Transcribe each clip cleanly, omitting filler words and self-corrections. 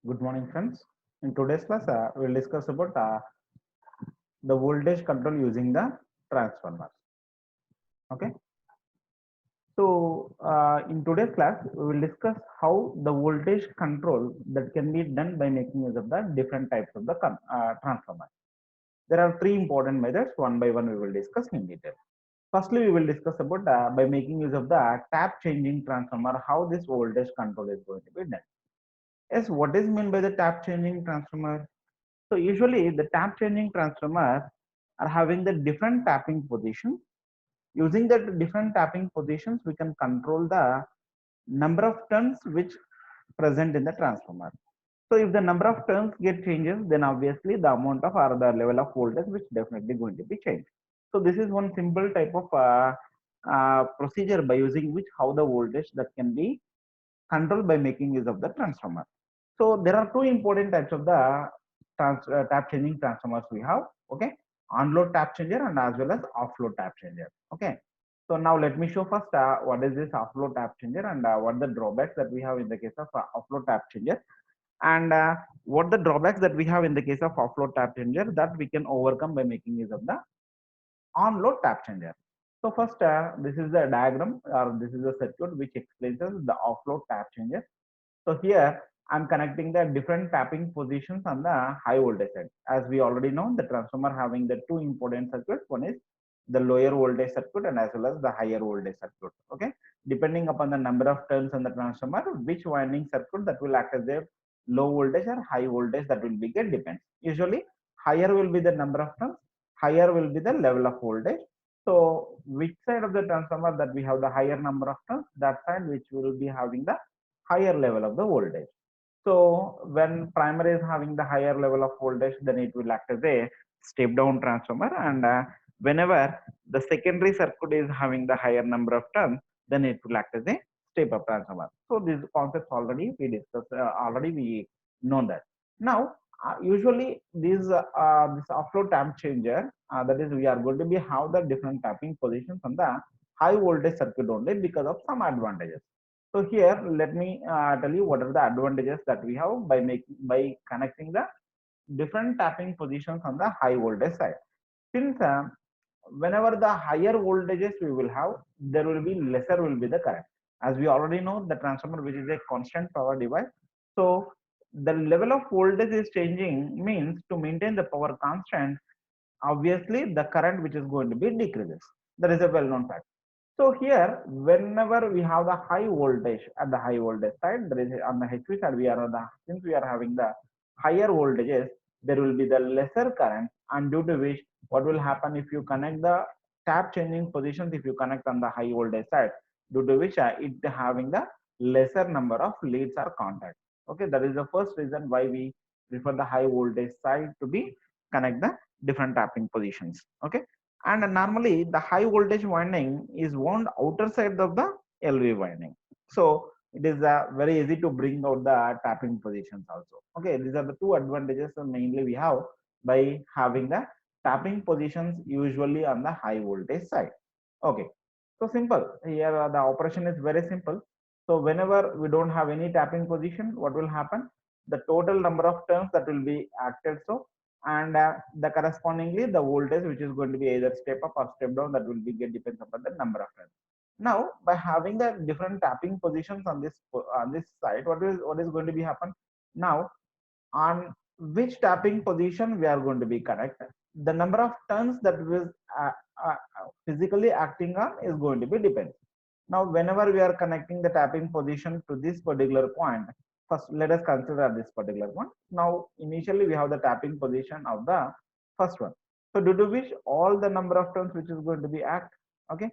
Good morning, friends. In today's class, we'll discuss about the voltage control using the transformer. Okay. So, in today's class, we will discuss how the voltage control that can be done by making use of the different types of the transformer. There are three important methods. One by one, we will discuss in detail. Firstly, we will discuss about by making use of the tap changing transformer, how this voltage control is going to be done. Yes, what is meant by the tap changing transformer? So usually the tap changing transformers are having the different tapping positions. Using the different tapping positions, we can control the number of turns which present in the transformer. So if the number of turns get changes, then obviously the amount of or the level of voltage which definitely going to be changed. So this is one simple type of procedure by using which how the voltage that can be controlled by making use of the transformer. So there are two important types of the tap changing transformers we have. Okay, on load tap changer and as well as off load tap changer. Okay, so now let me show first what is this off load tap changer and what the drawbacks that we have in the case of off load tap changer, and what the drawbacks that we have in the case of off load tap changer that we can overcome by making use of the on load tap changer. So first, this is the diagram or this is the circuit which explains us the off load tap changer. So here I'm connecting the different tapping positions on the high voltage side. As we already know, the transformer having the two important circuits. One is the lower voltage circuit and as well as the higher voltage circuit. Okay, depending upon the number of turns on the transformer, which winding circuit that will act as a low voltage or high voltage that will be get depends. Usually, higher will be the number of turns, higher will be the level of voltage. So, which side of the transformer that we have the higher number of turns, that side which will be having the higher level of the voltage. So when primary is having the higher level of voltage, then it will act as a step down transformer. And whenever the secondary circuit is having the higher number of turns, then it will act as a step up transformer. So these concepts already we discussed, already we know that. Now, usually this offload tap changer, that is we are going to be have the different tapping positions on the high voltage circuit only because of some advantages. So here, let me tell you what are the advantages that we have by making by connecting the different tapping positions on the high voltage side. Since whenever the higher voltages we will have, there will be lesser will be the current. As we already know, the transformer which is a constant power device. So the level of voltage is changing means to maintain the power constant. Obviously, the current which is going to be decreases. That is a well-known fact. So here, whenever we have the high voltage at the high voltage side, there is on the HV side, we are on the since we are having the higher voltages, there will be the lesser current, and due to which what will happen if you connect the tap changing positions, if you connect on the high voltage side, due to which it having the lesser number of leads or contacts. Okay, that is the first reason why we prefer the high voltage side to be connect the different tapping positions. Okay, and normally the high voltage winding is wound outer side of the LV winding. So it is very easy to bring out the tapping positions also. Okay, these are the two advantages mainly we have by having the tapping positions usually on the high voltage side. Okay, so simple. Here the operation is very simple. So whenever we don't have any tapping position, what will happen? The total number of turns that will be acted so, and the correspondingly the voltage which is going to be either step up or step down that will be get depends upon the number of turns. Now by having the different tapping positions on this side, what is going to be happen now? On which tapping position we are going to be connect, the number of turns that was uh, uh, physically acting on is going to be depends. Now whenever we are connecting the tapping position to this particular point, first let us consider this particular one. Now initially we have the tapping position of the first one, so due to which all the number of turns which is going to be act. Okay,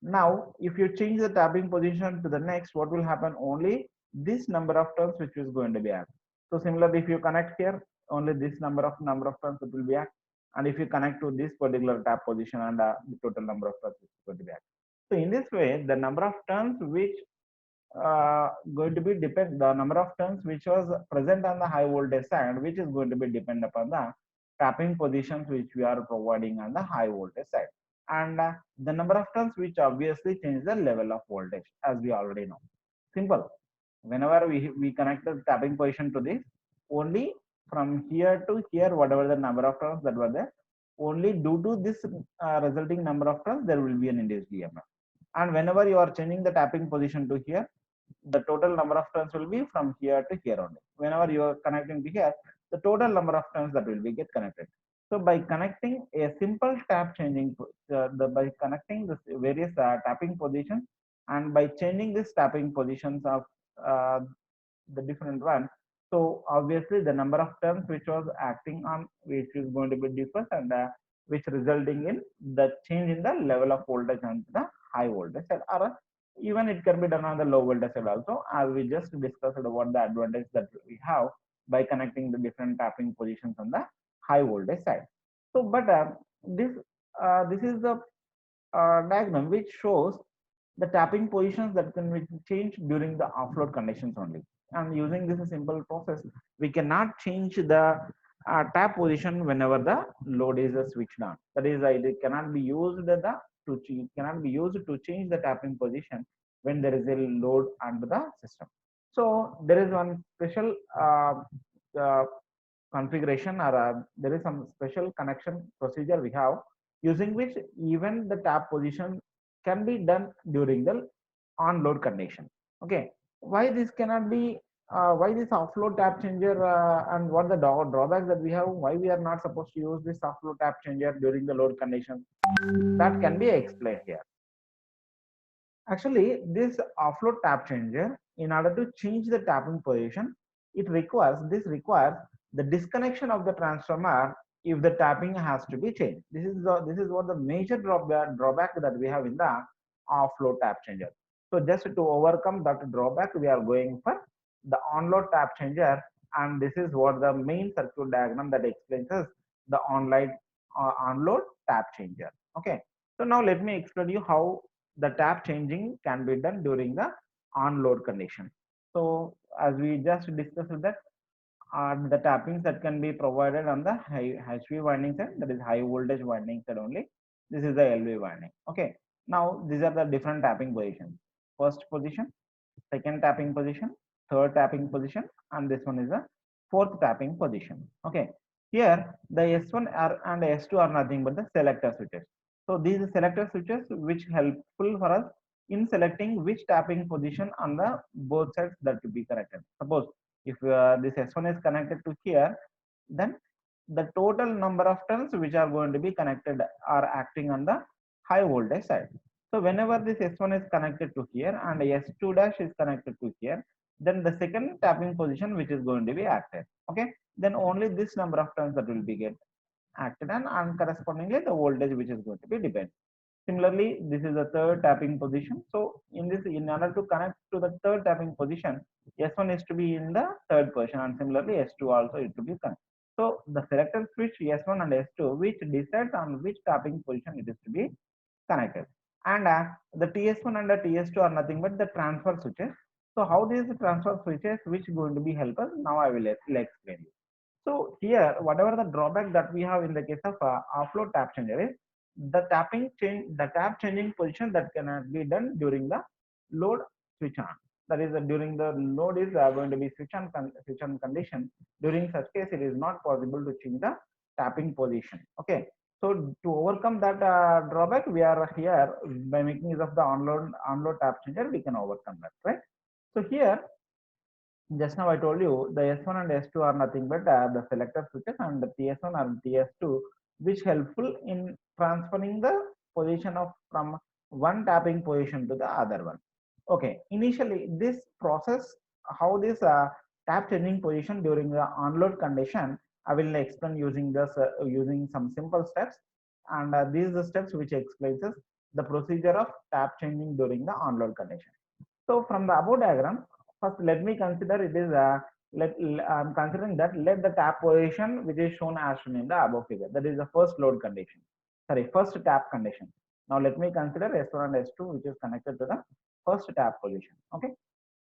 now if you change the tapping position to the next, what will happen? Only this number of turns which is going to be act. So similarly, if you connect here, only this number of turns it will be act. And if you connect to this particular tap position, and the total number of turns is going to be act. So in this way, the number of turns which going to be depend the number of turns which was present on the high voltage side, which is going to be depend upon the tapping positions which we are providing on the high voltage side, and the number of turns which obviously change the level of voltage, as we already know. Simple. Whenever we connect the tapping position to this, only from here to here, whatever the number of turns that were there, only due to this resulting number of turns, there will be an induced EMF. And whenever you are changing the tapping position to here, the total number of turns will be from here to here only. Whenever you are connecting to here, the total number of turns that will be get connected. So by connecting a simple tap changing, by connecting the various tapping positions, and by changing this tapping positions of uh, the different one, so obviously the number of turns which was acting on which is going to be different, and which resulting in the change in the level of voltage on the high voltage side, or even it can be done on the low voltage side also, as we just discussed about the advantage that we have by connecting the different tapping positions on the high voltage side. So but this this is the diagram which shows the tapping positions that can be changed during the offload conditions only. And using this simple process, we cannot change the tap position whenever the load is switched on. That is, it cannot be used cannot be used to change the tapping position when there is a load under the system. So there is one special uh, configuration, or there is some special connection procedure we have, using which even the tap position can be done during the on load condition. Okay, why this cannot be, why this offload tap changer, and what the drawbacks that we have, why we are not supposed to use this offload tap changer during the load condition, that can be explained here. Actually, this offload tap changer, in order to change the tapping position, this requires the disconnection of the transformer if the tapping has to be changed. This is what the major drawback that we have in the offload tap changer. So just to overcome that drawback, we are going for the onload tap changer, and this is what the main circuit diagram that explains us the onload tap changer. Okay. So now let me explain you how the tap changing can be done during the on load condition. So as we just discussed that the tappings that can be provided on the HV winding side, that is high voltage winding side only. This is the LV winding. Okay. Now these are the different tapping positions. First position, second tapping position, third tapping position, and this one is the fourth tapping position. Okay. Here the S1 and S2 are nothing but the selector switches. So these selector switches which helpful for us in selecting which tapping position on the both sides that to be connected. Suppose if this S1 is connected to here, then the total number of turns which are going to be connected are acting on the high voltage side. So whenever this S1 is connected to here and S2 dash is connected to here, then the second tapping position which is going to be acted. Okay, then only this number of turns that will be get acted on, and correspondingly the voltage which is going to be depend. Similarly, this is the third tapping position. So in this, in order to connect to the third tapping position, S1 is to be in the third position, and similarly S2 also is to be connected. So the selector switch S1 and S2 which decides on which tapping position it is to be connected. And the TS1 and the TS2 are nothing but the transfer switches. So how these transfer switches which going to be help us, now I will explain you. So here, whatever the drawback that we have in the case of offload tap changer is the tap changing position that cannot be done during the load switch on. That is, during the load is going to be switch on condition. During such case, it is not possible to change the tapping position. Okay. So to overcome that drawback, we are here by making use of the onload tap changer. We can overcome that, right? So here, just now I told you the S1 and S2 are nothing but the selector switches, and the TS1 and TS2 which helpful in transferring the position of from one tapping position to the other one. Okay, initially this process, how this tap changing position during the onload condition, I will explain using this using some simple steps, and these are the steps which explains us the procedure of tap changing during the onload condition. So from the above diagram, first let me consider it is I'm considering that let the tap position which is shown as shown in the above figure, that is the first load condition, sorry, first tap condition. Now let me consider S1 and S2 which is connected to the first tap position. Okay,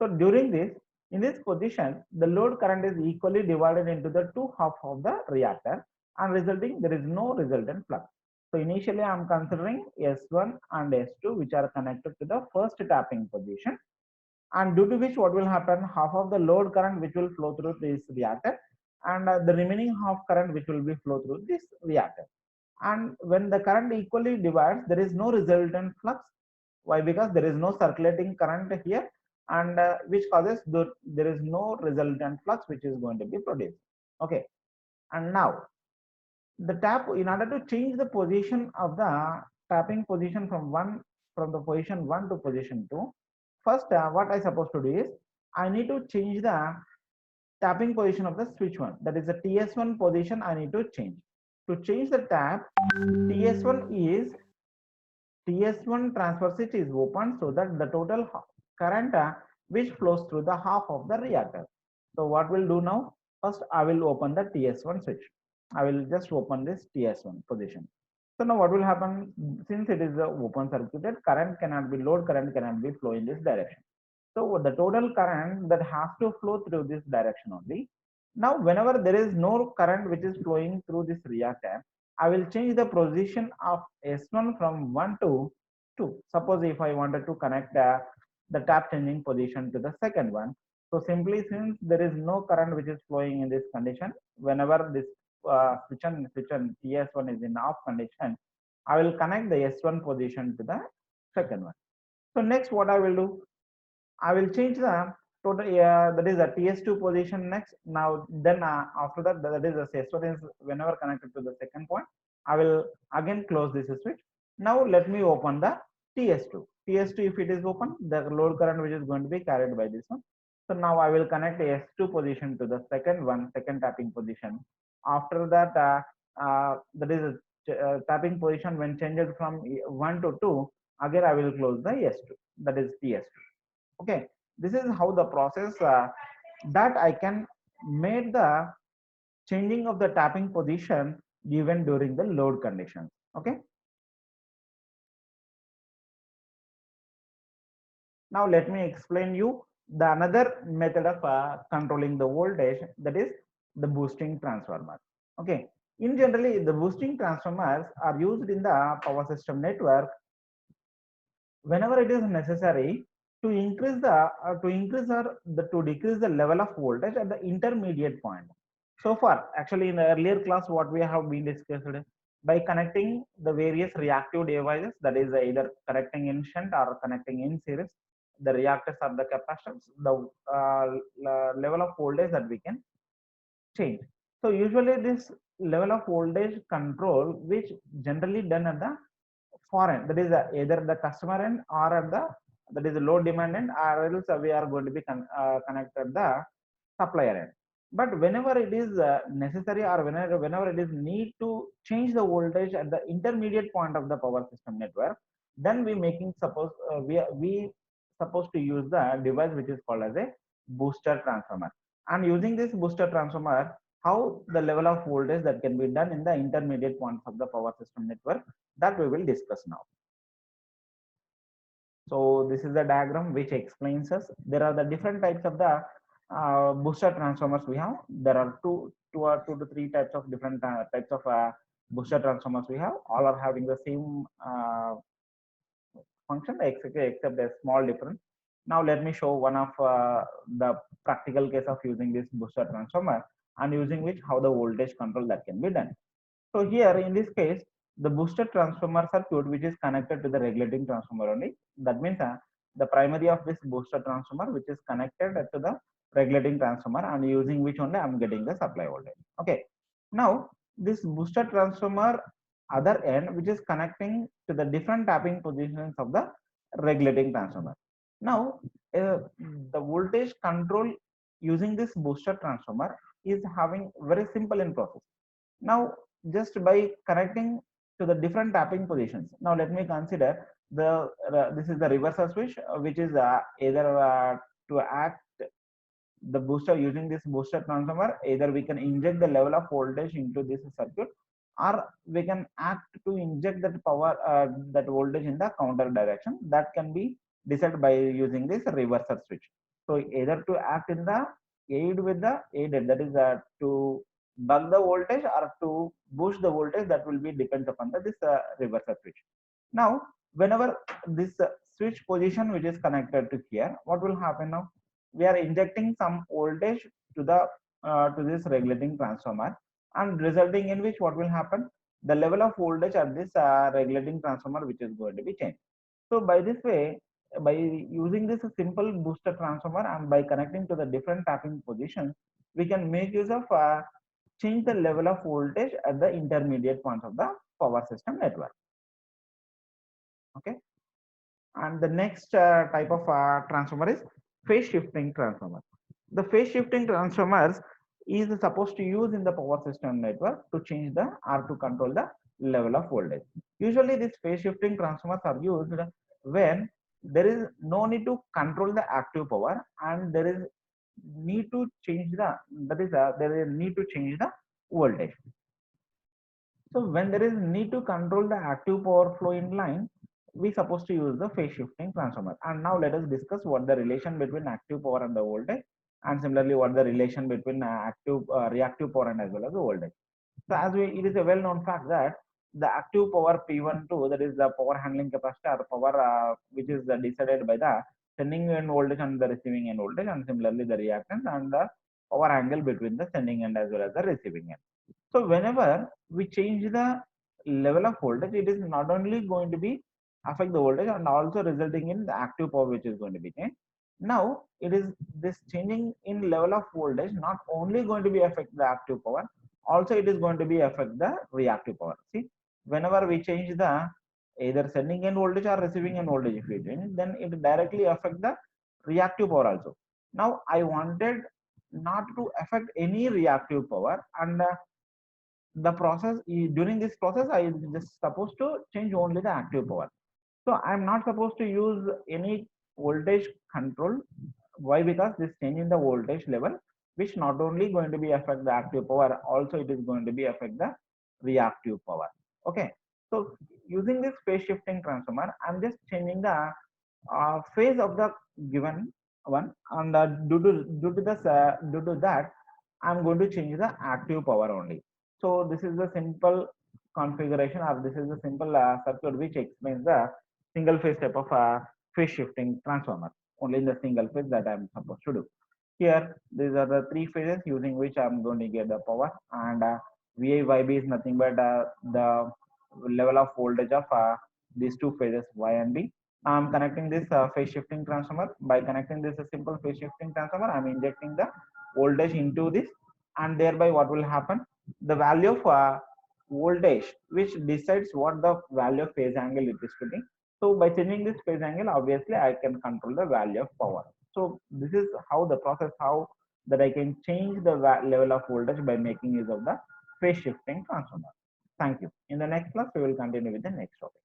so during this, in this position, the load current is equally divided into the two half of the reactor, and resulting there is no resultant flux. So initially I am considering S1 and S2 which are connected to the first tapping position, and due to which what will happen, half of the load current which will flow through this reactor, and the remaining half current which will be flow through this reactor. And when the current equally divides, there is no resultant flux. Why? Because there is no circulating current here, and which causes there is no resultant flux which is going to be produced. Okay. And now the tap, in order to change the position of the tapping position from the position 1 to position 2, first what I supposed to do is I need to change the tapping position of the switch 1, that is the TS1 position. I need to change the tap. TS1 is TS1 transfer switch is open, so that the total current which flows through the half of the reactor. So what we'll do now, first I will open the TS1 switch. I will just open this TS1 position. So now what will happen, since it is a open circuited, load current cannot be flow in this direction. So the total current that has to flow through this direction only. Now whenever there is no current which is flowing through this reactor, I will change the position of S1 from 1 to 2. Suppose if I wanted to connect the tap changing position to the second one. So simply, since there is no current which is flowing in this condition, whenever this switch on TS1 is in off condition, I will connect the S1 position to the second one. So next what I will do, I will change the total, that is the TS2 position next. Now then after that, that is the S1 is whenever connected to the second point, I will again close this switch. Now let me open the TS2. TS2, if it is open, the load current which is going to be carried by this one. So now I will connect the S2 position to the second tapping position. After that, that is a tapping position when changed from 1 to 2, again I will close the S2, that is TS2. Okay, this is how the process that I can make the changing of the tapping position given during the load conditions. Okay, now let me explain you the another method of controlling the voltage, that is the boosting transformer. Okay, in generally the boosting transformers are used in the power system network whenever it is necessary to increase to decrease the level of voltage at the intermediate point. So far, actually in the earlier class, what we have been discussed, by connecting the various reactive devices, that is either connecting in shunt or connecting in series, the reactors or the capacitors, the level of voltage that we can change. So usually this level of voltage control, which generally done at the foreign, that is either the customer end or at the, that is the load demand end, or else we are going to be connected the supplier end. But whenever it is necessary, or whenever it is need to change the voltage at the intermediate point of the power system network, then we making suppose we supposed to use the device which is called as a booster transformer. And using this booster transformer, how the level of voltage that can be done in the intermediate points of the power system network, that we will discuss now. So this is the diagram which explains us. There are the different types of the booster transformers we have. There are two to three types of different types of booster transformers we have. All are having the same function except a small difference. Now let me show one of the practical case of using this booster transformer, and using which how the voltage control that can be done. So here in this case, the booster transformer circuit which is connected to the regulating transformer only. That means the primary of this booster transformer which is connected to the regulating transformer, and using which only I am getting the supply voltage. Okay. Now this booster transformer other end which is connecting to the different tapping positions of the regulating transformer. Now the voltage control using this booster transformer is having very simple in process. Now just by connecting to the different tapping positions. Now let me consider the this is the reverser switch which is either to act the booster. Using this booster transformer, either we can inject the level of voltage into this circuit, or we can act to inject that power that voltage in the counter direction. That can be decided by using this reverser switch. So either to act in the aid with the aided, that is to buck the voltage or to boost the voltage, that will be depends upon this reverser switch. Now whenever this switch position which is connected to here, what will happen now? We are injecting some voltage to the to this regulating transformer, and resulting in which what will happen? The level of voltage at this regulating transformer which is going to be changed. So by this way, by using this simple booster transformer and by connecting to the different tapping positions, we can make use of change the level of voltage at the intermediate points of the power system network. Okay. And the next type of transformer is phase shifting transformer. The phase shifting transformers is supposed to use in the power system network to change the or to control the level of voltage. Usually these phase shifting transformers are used when there is no need to control the active power and there is need to change the there is need to change the voltage. So when there is need to control the active power flow in line, we supposed to use the phase shifting transformer. And now let us discuss what the relation between active power and the voltage, and similarly what the relation between reactive power and as well as the voltage. So it is a well-known fact that the active power P12, that is the power handling capacity or power which is decided by the sending end voltage and the receiving end voltage, and similarly the reactance and the power angle between the sending end as well as the receiving end. So whenever we change the level of voltage, it is not only going to be affect the voltage and also resulting in the active power which is going to be changed. Now it is this changing in level of voltage not only going to be affect the active power, also it is going to be affect the reactive power. See, whenever we change the either sending end voltage or receiving end voltage, if we change, then it directly affect the reactive power also. Now I wanted not to affect any reactive power, and the process during this process I just supposed to change only the active power. So I'm not supposed to use any voltage control. Why? Because this change in the voltage level which not only going to be affect the active power, also it is going to be affect the reactive power. Okay, so using this phase shifting transformer, I'm just changing the phase of the given one, and due to that I'm going to change the active power only. So this is the simple configuration, or this is the simple circuit which explains the single phase type of phase shifting transformer, only in the single phase that I'm supposed to do. Here, these are the three phases using which I'm going to get the power, and VI YB is nothing but the level of voltage of these two phases Y and B. I'm connecting this phase shifting transformer. By connecting this simple phase shifting transformer, I'm injecting the voltage into this, and thereby what will happen? The value of voltage which decides what the value of phase angle it is to be. So by changing this phase angle, obviously I can control the value of power. So this is how the process, how that I can change the level of voltage by making use of the phase shifting transformer. Thank you. In the next class, we will continue with the next topic.